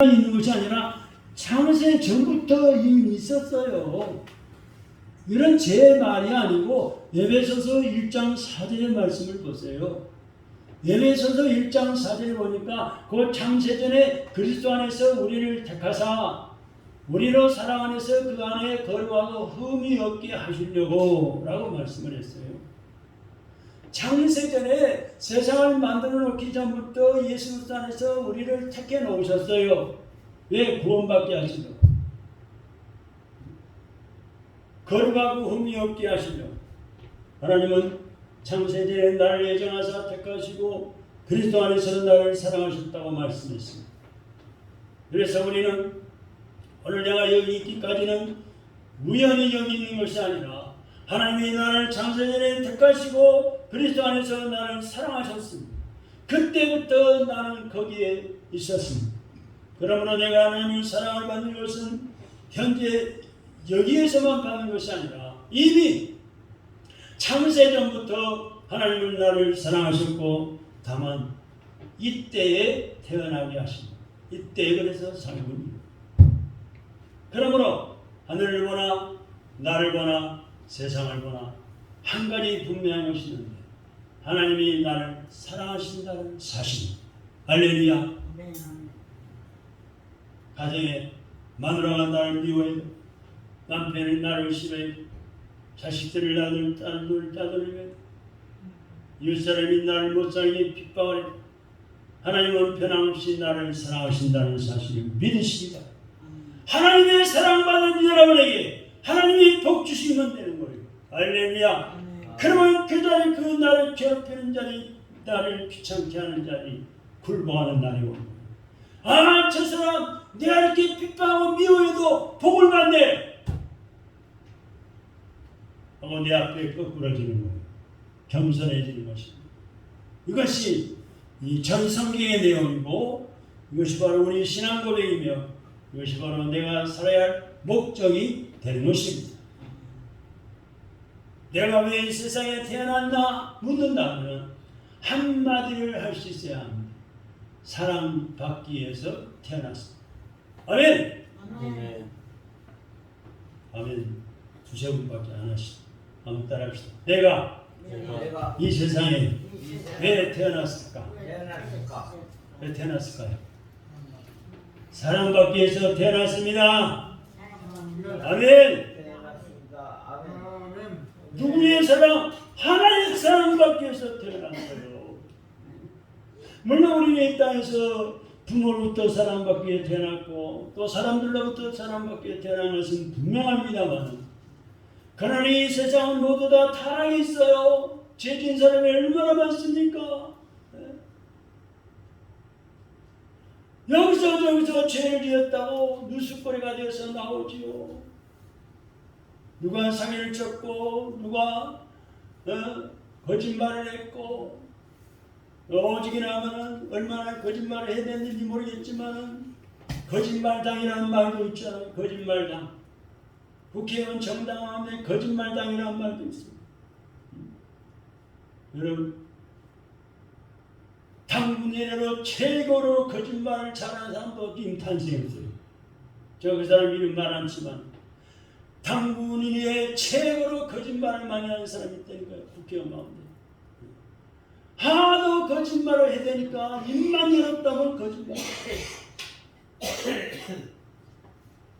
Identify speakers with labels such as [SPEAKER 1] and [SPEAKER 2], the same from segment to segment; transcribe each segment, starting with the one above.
[SPEAKER 1] 있는 것이 아니라 창세 전부터 이미 있었어요. 이런 제 말이 아니고 에베소서 1장 4절의 말씀을 보세요. 에베소서 1장 4절에 보니까 그 창세전에 그리스도 안에서 우리를 택하사 우리로 사랑 안에서 그 안에 거룩하고 흠이 없게 하시려고 라고 말씀을 했어요. 창세전에 세상을 만들어 놓기 전부터 예수 그리스도 안에서 우리를 택해 놓으셨어요. 왜? 구원받게 하시려고. 거룩하고 흠이 없게 하시려고. 하나님은 창세전에 나를 예정하사 택하시고 그리스도 안에서 나를 사랑하셨다고 말씀했습니다. 그래서 우리는 오늘 내가 여기 있기까지는 우연히 여기 있는 것이 아니라 하나님이 나를 창세전에 택하시고 그리스도 안에서 나를 사랑하셨습니다. 그때부터 나는 거기에 있었습니다. 그러므로 내가 하나님의 사랑을 받는 것은 현재 여기에서만 받는 것이 아니라 이미 창세전부터 하나님은 나를 사랑하셨고 다만 이때에 태어나게 하십니다. 이때에 그래서 살군입니다. 그러므로 하늘을 보나 나를 보나 세상을 보나 한 가지 분명한 것이 있는데 하나님이 나를 사랑하신다는 사실입니다. 할렐루야. 가정에 마누라가 나를 미워해도 남편이 나를 싫어해도 자식들을 나를 따돌리며 이웃사람이 나를 못살게 핍박하려 하나님은 변함없이 나를 사랑하신다는 사실을 믿으십니다. 하나님의 사랑받은 여러분에게 하나님이 복 주시면 되는 거예요. 할렐루야. 그러면 그 자리 그 나를 괴롭히는 자리 나를 귀찮게 하는 자리 굴복하는 날이 오는 거예요. 아, 저 사람 내가 이렇게 핍박하고 미워해도 복을 받네 하고 내 앞에 거꾸러지는 거예요. 겸손해지는 것입니다. 이것이 이 전 성경의 내용이고 이것이 바로 우리 신앙 고백이며 이것이 바로 내가 살아야 할 목적이 되는 것입니다. 내가 왜 이 세상에 태어났나 묻는다면 한마디를 할 수 있어야 합니다. 사랑받기 위해서 태어났습니다. 아멘. 아멘. 아멘. 두세 분밖에 안 하시죠. 한번 따라합시다. 내가 이 세상에 왜 태어났을까? 왜 태어났을까요? 사랑받기 위해서 태어났습니다. 아멘. 누구의 사랑? 하나님의 사랑받기 위해서 태어난 거예요. 물론 우리는 이 땅에서 부모로부터 사랑받기 위해 태어났고 또 사람들로부터 사랑받기 위해 태어난 것은 분명합니다만 그러나 이 세상은 모두 다 타락이 있어요. 죄진 사람이 얼마나 많습니까? 여기서 저기서 죄를 지었다고 뉴스거리가 되어서 나오지요. 누가 사기를 쳤고 누가 거짓말을 했고 오직이나 하면은 얼마나 거짓말을 해야 되는지 모르겠지만 거짓말당이라는 말도 있잖아요. 거짓말당. 국회의원 정당화하면 거짓말당이라는 말도 있습니다. 여러분 당군 이래로 최고로 거짓말을 잘하는 사람도 지금 탄생했어요. 저 그 사람 이름 말 않지만 당군 이래 최고로 거짓말을 많이 하는 사람이 있다니까요. 국회의원 가운데. 하도 거짓말을 해야 되니까 입만 열었다면 거짓말.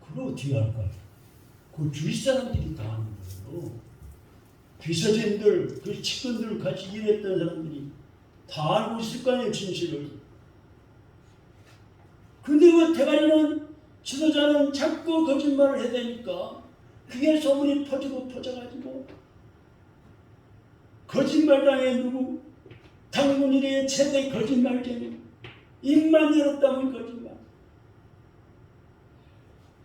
[SPEAKER 1] 그걸 어떻게 할까요? 그 주위 사람들이 다 하는 거예요. 비서진들, 그 측근들 같이 일했던 사람들이 다 알고 있을 거 아니에요, 진실을. 근데 그 대가리는 지도자는 자꾸 거짓말을 해야 되니까 그게 소문이 퍼지고 퍼져가지고 거짓말당해 누구? 당군 이래의 최대 거짓말쟁이. 입만 열었다면 거짓말.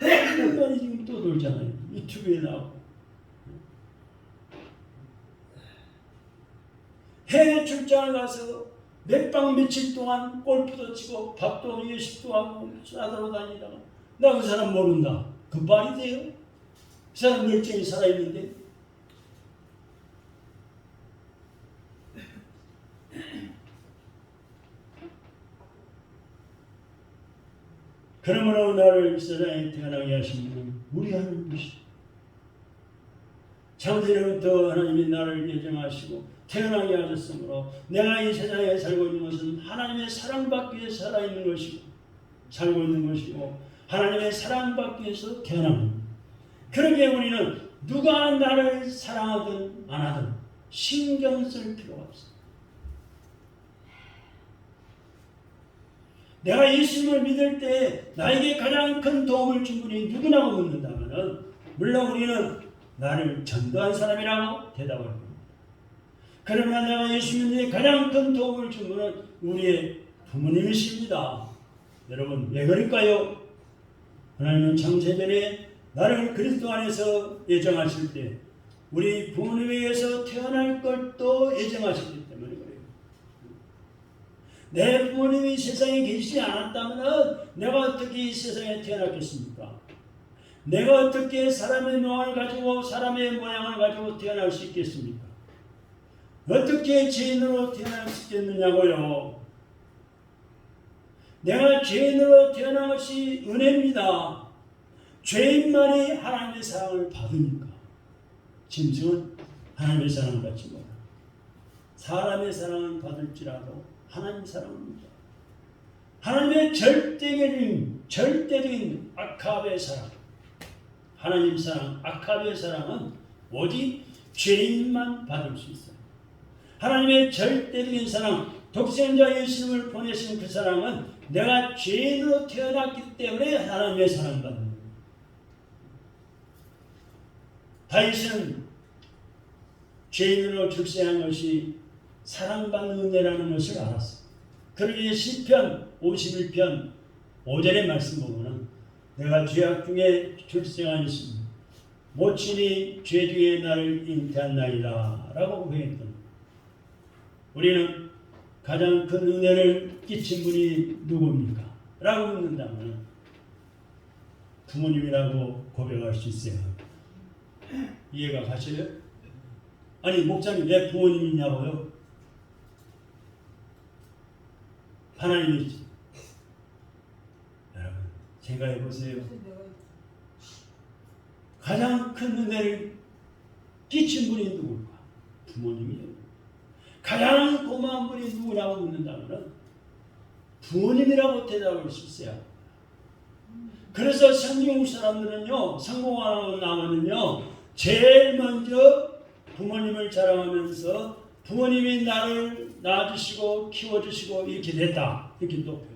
[SPEAKER 1] 인간이 지금 또 돌잖아요. 유튜브에 나오고. 해외 출장을 가서 몇박 며칠 동안 골프도 치고 밥도 외식도 하고 싸들어 다니다가 나 그 사람 모른다. 그 말이 돼요? 그 사람 멀쩡히 살아있는데. 그러므로 나를 세상에 태어나게 하신 분은 우리 하나님이시다. 창세로부터 하나님이 나를 예정하시고 태어나게 하셨으므로 내가 이 세상에 살고 있는 것은 하나님의 사랑받기 위해서 살아있는 것이고 살고 있는 것이고 하나님의 사랑받기 위해서 태어난 겁니다. 그러기에 우리는 누가 나를 사랑하든 안 하든 신경 쓸 필요가 없습니다. 내가 예수님을 믿을 때 나에게 가장 큰 도움을 준 분이 누구냐고 묻는다면 물론 우리는 나를 전도한 사람이라고 대답할 겁니다. 그러나 내가 예수님께 가장 큰 도움을 준 분은 우리의 부모님이십니다. 여러분 왜 그럴까요? 하나님은 창세전에 나를 그리스도 안에서 예정하실 때 우리 부모님에 의해서 태어날 것도 예정하셨기 때문에 그래요. 내 부모님이 세상에 계시지 않았다면 내가 어떻게 이 세상에 태어났겠습니까? 내가 어떻게 사람의 명을 가지고 사람의 모양을 가지고 태어날 수 있겠습니까? 어떻게 죄인으로 태어날 수 있겠느냐고요. 내가 죄인으로 태어난 것이 은혜입니다. 죄인만이 하나님의 사랑을 받으니까. 짐승은 하나님의 사랑을 받지 못합니다. 사람의 사랑은 받을지라도 하나님의 사랑입니다. 하나님의 절대적인 아카베의 사랑, 하나님 사랑, 아카베의 사랑은 오직 죄인만 받을 수 있어요. 하나님의 절대적인 사랑, 독생자 예수님을 보내신 그 사랑은 내가 죄인으로 태어났기 때문에 하나님의 사랑받는 거예요. 다윗은 죄인으로 출생한 것이 사랑받는 은혜라는 것을 알았어요. 그러기에 시편 51편 5절의 말씀 보면은 내가 죄악 중에 출생하였으니 모친이 죄 중에 나를 잉태한나이다 라고 고백했던 우리는 가장 큰 은혜를 끼친 분이 누굽니까? 라고 묻는다면 부모님이라고 고백할 수 있어요. 이해가 가셔요? 아니 목사님 내 부모님이냐고요? 하나님이지. 여러분 생각해 보세요. 가장 큰 은혜를 끼친 분이 누굴까? 부모님이에요. 가장 고마운 분이 누구라고 묻는다면 부모님이라고 대답할 수 있어요. 그래서 성경 사람들은요, 성공하고 나면은요, 제일 먼저 부모님을 자랑하면서 부모님이 나를 낳아주시고 키워주시고 이렇게 됐다 이렇게 높여요.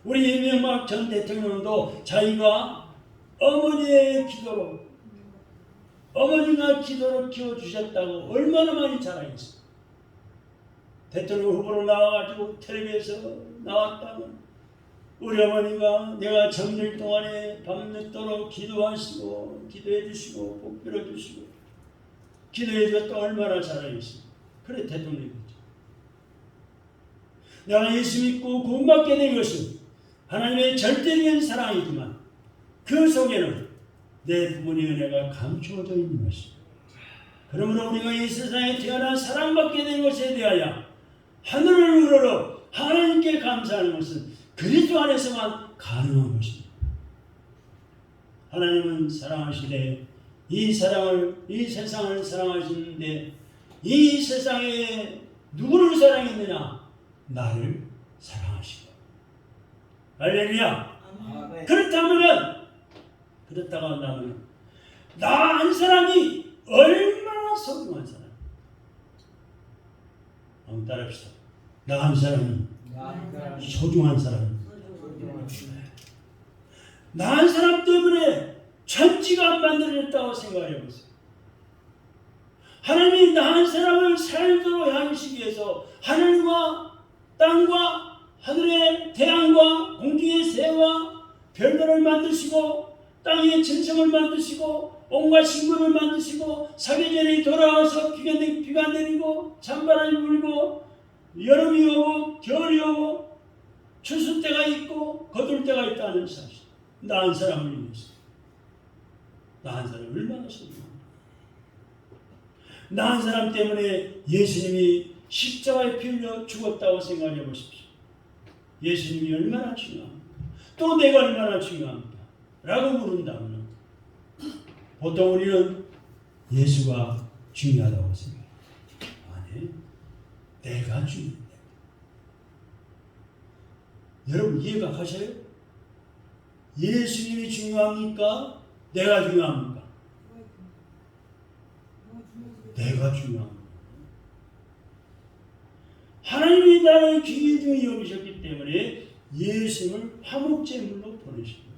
[SPEAKER 1] 우리 이명박 전 대통령도 자기가 어머니의 기도로 어머니가 기도로 키워주셨다고 얼마나 많이 자랑했어요. 대통령 후보로 나와가지고 텔레비에서 나왔다면 우리 어머니가 내가 정일 동안에 밤늦도록 기도하시고 기도해 주시고 복 빌어 주시고 기도해 줬다 얼마나 자랑했어요. 그래 대통령이 됐죠. 내가 예수 믿고 구원받게 된 것은 하나님의 절대적인 사랑이지만 그 속에는 내 부모님의 은혜가 감추어져 있는 것입니다. 그러므로 우리가 이 세상에 태어나 사랑받게 된 것에 대하여 하늘을 우러러 하나님께 감사하는 것은 그리스도 안에서만 가능한 것입니다. 하나님은 사랑하시되 이 세상을 사랑하시는데 이 세상에 누구를 사랑했느냐? 나를 사랑하시고. 할렐루야. 그렇다고 한다면 나 한 사람이 얼마나 소중한 사람. 한번 따라합시다. 나 한 사람이 소중한 사람. 나 한 사람 때문에 천지가 만들어졌다고 생각해 보세요. 하나님이 나 한 사람을 살도록 하시기 위해서 하늘과 땅과 하늘의 태양과 공중의 새와 별들을 만드시고 땅의 짐승을 만드시고 온갖 식물을 만드시고 사계절이 돌아와서 비가 내리고 찬바람이 불고 여름이 오고 겨울이 오고 추수 때가 있고 거둘 때가 있다는 사실. 나 한 사람을 위해서. 나 한 사람 얼마나 소중합니까? 나 한 사람 때문에 예수님이 십자가에 피 흘려 죽었다고 생각해 보십시오. 예수님이 얼마나 중요합니까? 또 내가 얼마나 중요합니까? 라고 물은다면 보통 우리는 예수가 중요하다고 생각해요. 아니, 내가 중요해. 여러분 이해가 가셔요? 예수님이 중요합니까? 내가 중요합니까? 내가 중요합니다. 하나님이 나를 귀중히 여기셨기 때문에 예수님을 화목제물로 보내십니다.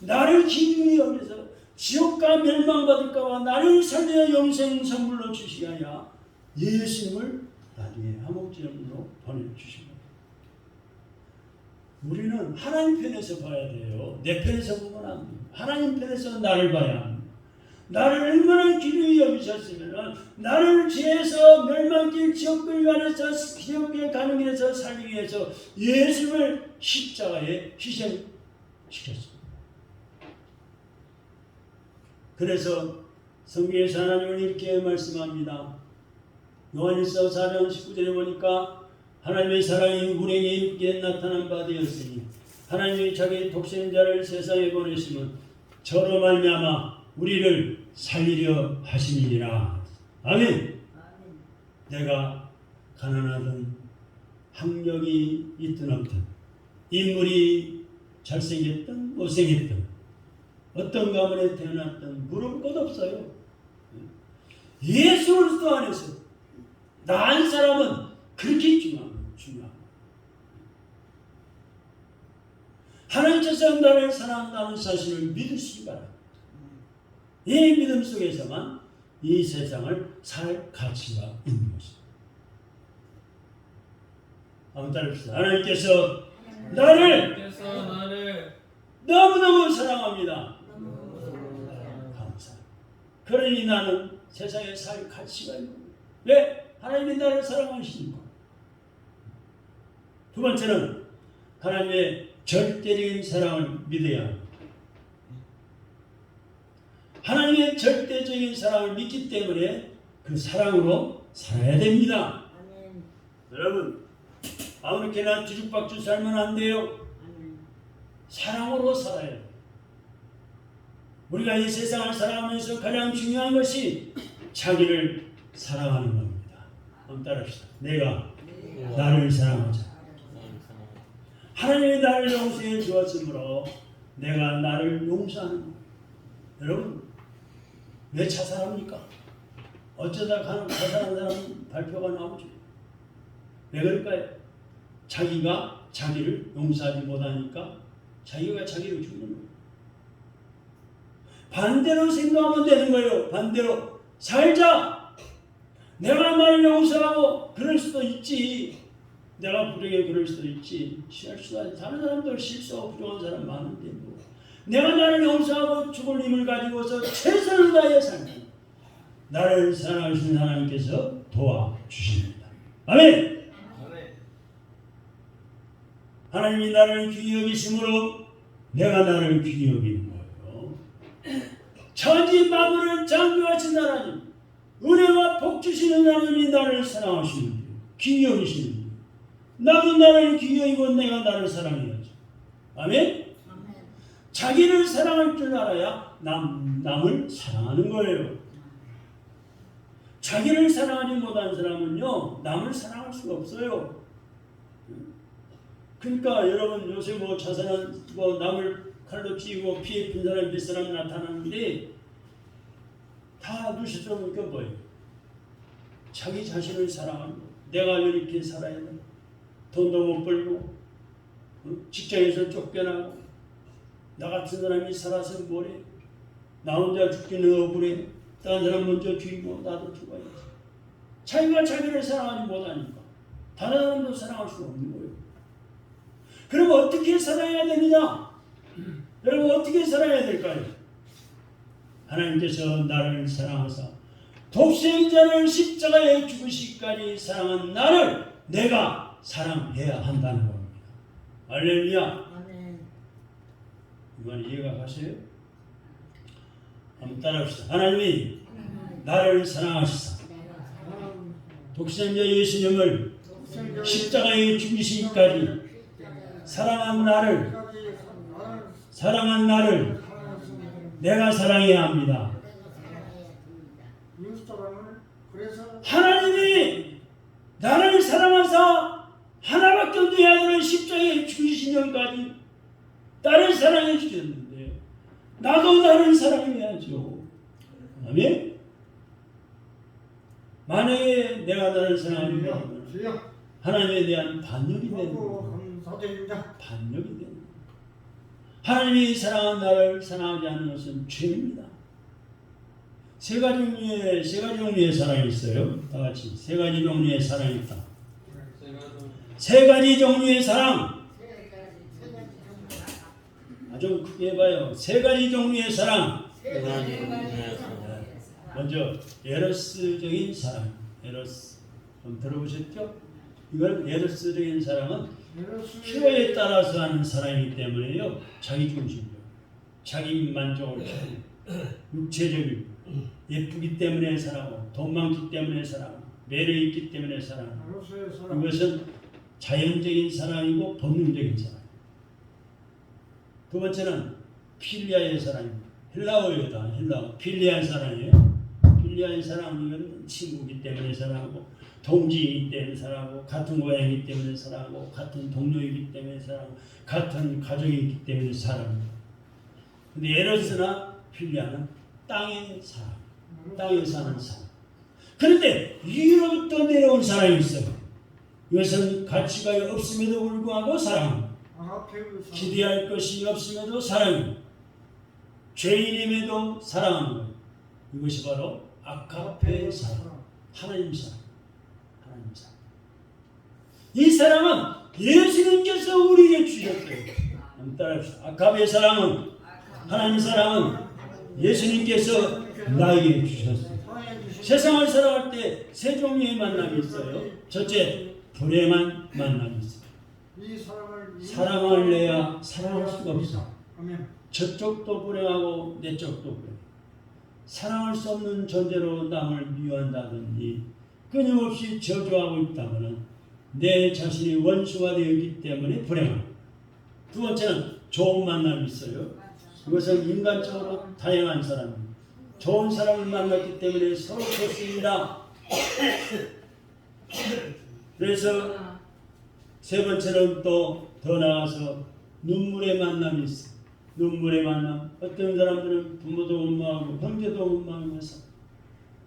[SPEAKER 1] 나를 귀중히 여기서 지옥과 멸망받을까봐 나를 살려 영생 선물로 주시기 아니라 예수님을 나중에 화목제물로 보내주십니다. 우리는 하나님 편에서 봐야 돼요. 내 편에서 보면 안 돼요. 하나님 편에서 나를 봐야 합니다. 나를 얼마나 귀중히 여기셨으면 나를 죄에서 멸망길 지옥길 안에서 지옥길 가는 길에서 살기 위해서 예수를 십자가에 희생시켰습니다. 그래서 성경에서 하나님은 이렇게 말씀합니다. 요한일서 4장 19절에 보니까 하나님의 사랑이 우리에게 이렇게 나타난 바 되었으니 하나님이 자기 독생자를 세상에 보내시면 저로 말미암아 우리를 살리려 하심이니라. 아멘. 내가 가난하든 학력이 있든 없든 인물이 잘생겼든 못생겼든 어떤 가문에 태어났든 물을 것 없어요. 예수 그리스도 안에서 나은 사람은 그렇게 중요합니다. 하나님께서 나를 사랑한다는 사실을 믿으시기 바랍니다. 이 믿음 속에서만 이 세상을 살 가치가 있는 것입니다. 한번 따라합시다. 하나님께서 나를 너무너무 사랑합니다. 감사합니다. 그러니 나는 세상에 살 가치가 있는 거예요. 왜? 하나님이 나를 사랑하시니까. 두 번째는 하나님의 절대적인 사랑을 믿어야 합니다. 하나님의 절대적인 사랑을 믿기 때문에 그 사랑으로 살아야 됩니다. 아멘. 여러분 아무렇게나 뒤죽박죽 살면 안 돼요. 아멘. 사랑으로 살아야 돼요. 우리가 이 세상을 살아가면서 가장 중요한 것이 자기를 사랑하는 겁니다. 한번 따라합시다. 내가 나를 사랑하자. 하나님이 나를 용서해 주었으므로 내가 나를 용서하는 겁니다. 여러분 왜 자살합니까? 어쩌다 자살한 사람 발표가 나오죠. 왜 그럴까요? 자기가 자기를 용서하지 못하니까 자기가 자기를 죽는 거예요. 반대로 생각하면 되는 거예요. 반대로 살자. 내가 나를 용서하고 그럴 수도 있지. 내가 부정해 그럴 수도 있지. 실수하지. 다른 사람도 실수하고 부정한 사람 많은데 뭐. 내가 나를 용서하고 죽을 힘을 가지고서 최선을 다해 살면 나를 사랑하시는 하나님께서 도와주십니다. 아멘. 하나님이 나를 귀히 여기심으로 내가 나를 귀히 여기는 거예요. 천지 만물을 창조하신 하나님, 은혜와 복 주시는 하나님이 나를 사랑하시는 거예요. 귀히 여기시는 거예요. 나도 나를 귀히 여기고 내가 나를 사랑해야죠. 아멘. 자기를 사랑할 줄 알아야 남을 사랑하는 거예요. 자기를 사랑하지 못한 사람은요 남을 사랑할 수가 없어요. 그러니까 여러분 요새 뭐 자살한 뭐 남을 칼로 찌고 피해 본 사람 몇 사람 나타나는데 다 누시처럼 느껴 보여요. 자기 자신을 사랑하는 거. 내가 이렇게 살아야 돼. 돈도 못 벌고 직장에서 쫓겨나고 나 같은 사람이 살아서 뭐래? 나 혼자 죽기는 억울해. 다른 사람 먼저 죽이고 나도 죽어야지. 자기가 자기를 사랑하지 못하니까 다른 사람도 사랑할 수 없는 거예요. 그럼 어떻게 살아야 되느냐? 여러분 어떻게 살아야 될까요? 하나님께서 나를 사랑하사 독생자를 십자가에 죽으시기까지 사랑한 나를 내가 사랑해야 한다는 겁니다. 할렐루야. 이 말 이해가 가세요? 한번 따라합시다. 하나님이 나를 사랑하시사 독생자 예수님을 십자가에 죽이시기까지 사랑한 나를 내가 사랑해야 합니다. 하나님이 나를 사랑하사 하나밖에 없는 아들을 십자가에 죽이신 전까지 나를 사랑해 주셨는데 나도 나를 사랑해야죠. 아멘? 만약에 내가 나를 사랑하면 하나님에 대한 반역이 되는 거예요. 반역이 되는 거예요. 하나님이 사랑한 나를 사랑하지 않는 것은 죄입니다. 세 가지 종류의 사랑이 있어요. 다 같이 세 가지 종류의 사랑이 있다. 세 가지 종류의 사랑. 좀 크게 해봐요. 세 가지 종류의 사랑. 먼저 에로스적인 사랑. 에로스 좀 들어보셨죠? 이걸 에로스적인 사랑은 필요에 따라서 하는 사랑이기 때문에요. 자기 중심적, 자기 만족을 육체적이고 예쁘기 때문에 사랑하고 돈 많기 때문에 사랑하고 매력 있기 때문에 사랑하고 이것은 자연적인 사랑이고 본능적인 사랑. 두 번째는 필리아의 사랑입니다. 헬라어에다 필리아의 사랑이에요. 필리아의 사랑은 이건 친구이기 때문에 사랑하고 동지이기 때문에 사랑하고 같은 고향이기 때문에 사랑하고 같은 동료이기 때문에 사랑하고 같은 가족이기 때문에 사랑합니다. 근데 에로스나 필리아는 땅의 사랑, 땅에 사는 사랑. 그런데 위로부터 내려온 사랑이 있어요. 이것은 가치가 없음에도 불구하고 사랑합니다. 기대할 것이 없음에도 사랑합니다. 죄인임에도 사랑하는 거예요. 이것이 바로 아가페 사랑, 하나님 사랑. 하나님 사랑. 이 사랑은 예수님께서 우리에게 주셨어요. 따라합시다. 아가페 사랑은, 하나님 사랑은 예수님께서 나에게 주셨어요. 세상을 살아갈 때 세 종류의 만남이 있어요. 첫째, 불행한 만남이 있어요. 사랑을 내야 사랑할 수가 없어. 저쪽도 불행하고 내 쪽도 불행. 사랑할 수 없는 존재로 남을 미워한다든지 끊임없이 저주하고 있다면 내 자신이 원수가 되었기 때문에 불행합니다. 두 번째는 좋은 만남이 있어요. 이것은 인간적으로 다양한 사람입니다. 좋은 사람을 만났기 때문에 서로 좋습니다. 그래서 세 번째는 또 더 나아가서 눈물의 만남이 있어요. 눈물의 만남. 어떤 사람들은 부모도 원망하고 형제도 원망하면서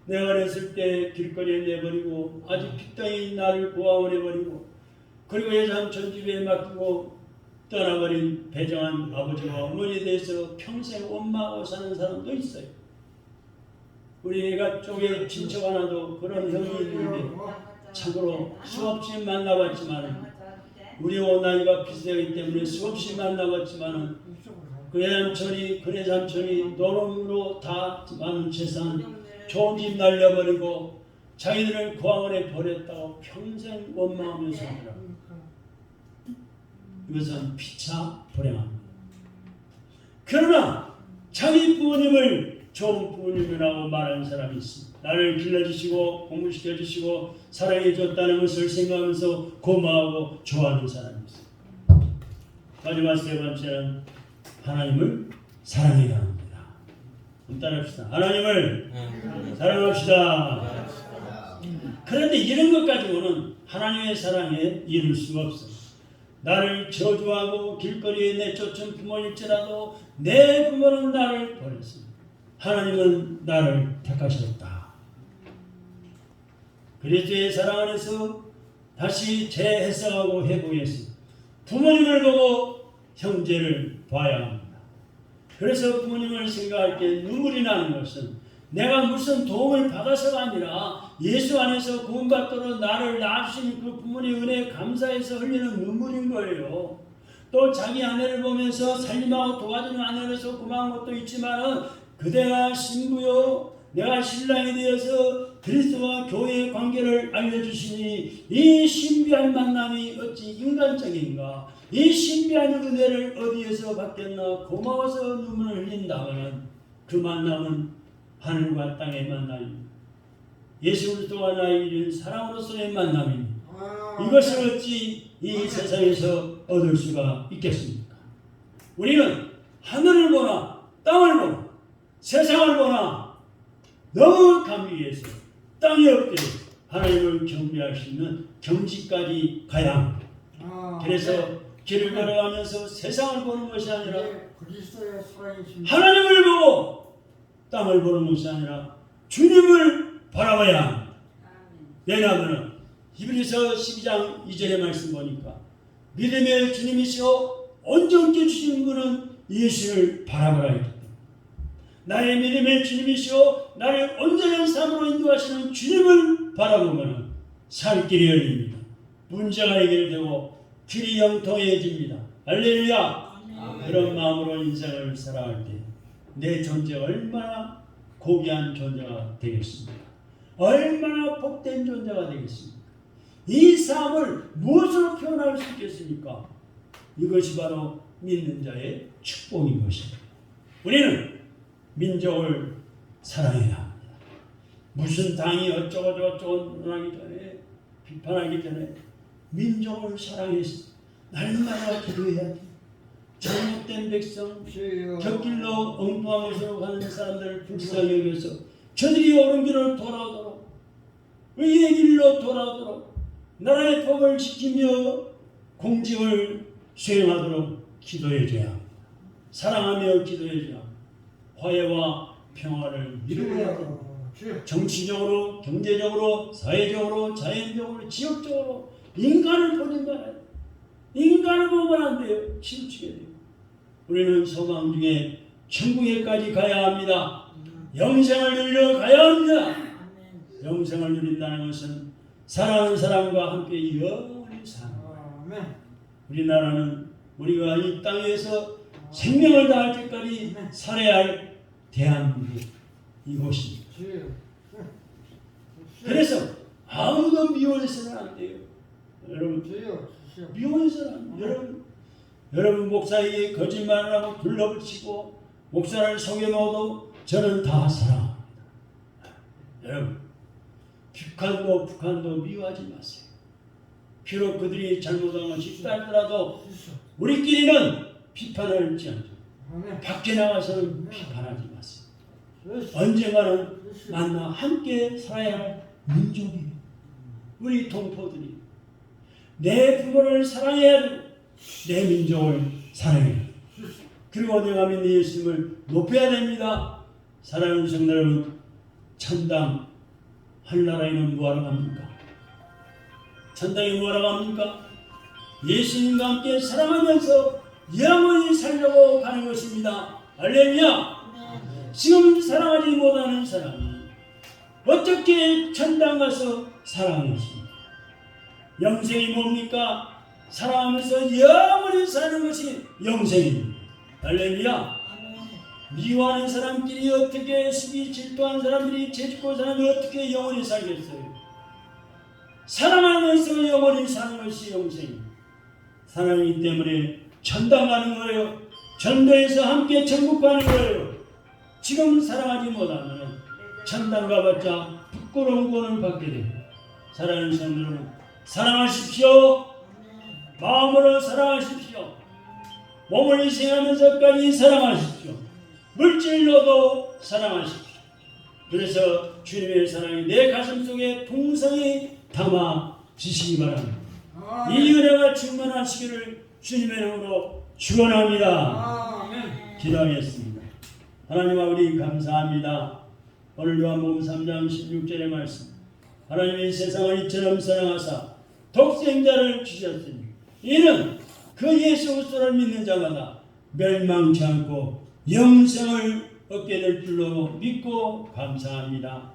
[SPEAKER 1] 내가 어렸을 때 길거리에 내버리고 아주 핏덩이 나를 고아원해버리고 그리고 외삼촌 집에 맡기고 떠나버린 배정한 아버지와 어머니에 대해서 평생 원망하고 사는 사람도 있어요. 우리 애가 쪽에 친척 하나도 그런 형이 있는데 참고로 수없이 만나봤지만 우리 나이가 비슷하기 때문에 수없이 만나봤지만 그 외삼촌이 그 외삼촌이 노름으로 다 많은 재산 좋은 집 날려버리고 자기들을 고아원에 버렸다고 평생 원망하며 살더라. 이것은 피차 불행합니다. 그러나 자기 부모님을 좋은 부모님이라고 말하는 사람이 있습니다. 나를 길러주시고 공부시켜주시고 사랑해줬다는 것을 생각하면서 고마워하고 좋아하는 사람이 있습니다. 마지막 세 번째는 하나님을 사랑해야 합니다. 따라합시다. 하나님을 사랑합시다. 그런데 이런 것 가지고는 하나님의 사랑에 이룰 수가 없어요. 나를 저주하고 길거리에 내쫓은 부모일지라도 내 부모는 나를 버렸습니다. 하나님은 나를 택하셨다. 그리스도의 사랑 안에서 다시 재해석하고 회복했습니다. 부모님을 보고 형제를 봐야 합니다. 그래서 부모님을 생각할 때 눈물이 나는 것은 내가 무슨 도움을 받아서가 아니라 예수 안에서 구원받도록 나를 낳아주신 그 부모님의 은혜에 감사해서 흘리는 눈물인 거예요. 또 자기 아내를 보면서 살림하고 도와주는 아내로서 고마운 것도 있지만 그대가 신부요 내가 신랑이 되어서 그리스도와 교회의 관계를 알려주시니 이 신비한 만남이 어찌 인간적인가? 이 신비한 은혜를 어디에서 받겠나? 고마워서 눈물을 흘린다면 그 만남은 하늘과 땅의 만남입니다. 예수 그리스도와 나에게 준 사랑으로서의 만남입니다. 이것을 어찌 이 세상에서 얻을 수가 있겠습니까? 우리는 하늘을 보나 땅을 보나 세상을 보나 너무 감기해서 땅이 없게 하나님을 경배할 수 있는 경지까지 가야 합니다. 그래서 길을 걸어가면서 세상을 보는 것이 아니라 하나님을 보고 땅을 보는 것이 아니라 주님을 바라봐야 합니다. 왜냐하면 히브리서 12장 2절의 말씀 보니까 믿음의 주님이시오 온전케 주시는 분은 예수를 바라보라 했기 때문에 나의 믿음의 주님이시오 나를 온전한 삶으로 인도하시는 주님을 바라보면 살 길이 열립니다. 문제가 해결되고 길이 영통해집니다. 할렐루야. 그런 마음으로 인생을 살아갈 때 내 존재가 얼마나 고귀한 존재가 되겠습니까? 얼마나 복된 존재가 되겠습니까? 이 삶을 무엇으로 표현할 수 있겠습니까? 이것이 바로 믿는 자의 축복인 것입니다. 우리는 민족을 사랑해야 합니다. 무슨 당이 어쩌고 저쩌고 하기 전에 비판하기 전에 민족을 사랑해서 날마다 기도해야 돼. 잘못된 백성, 곁길로 엉뚱한 곳으로 가는 사람들을 불쌍히 여겨서 저들이 옳은 길을 돌아오도록 의의 길로 돌아오도록 나라의 법을 지키며 공직을 수행하도록 기도해줘야 합니다. 사랑하며 기도해줘야 합니다. 화해와 평화를 이루어야 합니다. 정치적으로, 경제적으로, 사회적으로, 자연적으로, 지역적으로 인간을 보지 말아요. 인간을 보면 안 돼요. 치우치게 돼요. 우리는 소망 중에 천국에까지 가야 합니다. 영생을 누리러 가야 합니다. 영생을 누린다는 것은 사랑하는 사람과 함께 영원히 사는 거예요. 우리나라는 우리가 이 땅에서 생명을 다할 때까지 살아야 할 대한민국 이곳입니다. 그래서 아무도 미워해서는 안 돼요. 여러분 미워해서는 안 돼요. 여러분 목사에게 거짓말을 하고 둘러붙이고 목사를 속여넣어도 저는 다 사랑합니다. 여러분 북한도 미워하지 마세요. 비록 그들이 잘못한 것이 있다 할지라도 우리끼리는 비판을 하지 않죠. 밖에 나가서는 비판하지 마세요. 언젠가는 만나 함께 살아야 할 민족이에요. 우리 동포들이 내 부모를 사랑해야 되고 내 민족을 사랑해야 돼요. 그리고 내가 믿는 예수님을 높여야 됩니다. 사랑하는 성도 여러분, 천당 하늘나라에는 뭐하러 갑니까? 천당에 뭐하러 갑니까? 예수님과 함께 사랑하면서 영원히 살려고 가는 것입니다. 할렐루야. 지금 사랑하지 못하는 사람이 어떻게 천당 가서 사랑하겠습니까? 영생이 뭡니까? 사랑하면서 영원히 사는 것이 영생입니다. 할렐루야. 미워하는 사람끼리 어떻게 시기 질투하는 사람들이 죄짓고 사람이 어떻게 영원히 살겠어요? 사랑하면서 영원히 사는 것이 영생입니다. 사랑이기 때문에 천당 가는 거예요. 전도해서 함께 천국 가는 거예요. 지금 사랑하지 못하면 천당 가봤자 부끄러운 권을 받게 됩니다. 사랑하는 성도는 사랑하십시오. 마음으로 사랑하십시오. 몸을 희생하면서까지 사랑하십시오. 물질로도 사랑하십시오. 그래서 주님의 사랑이 내 가슴 속에 풍성히 담아지시기 바랍니다. 이 은혜가 충만하시기를 주님의 이름으로 축원합니다. 기도하겠습니다. 하나님 아버지 감사합니다. 오늘 요한복음 3장 16절의 말씀, 하나님이 세상을 이처럼 사랑하사 독생자를 주셨으니 이는 그 예수 그리스도를 믿는 자마다 멸망치 않고 영생을 얻게 될 줄로 믿고 감사합니다.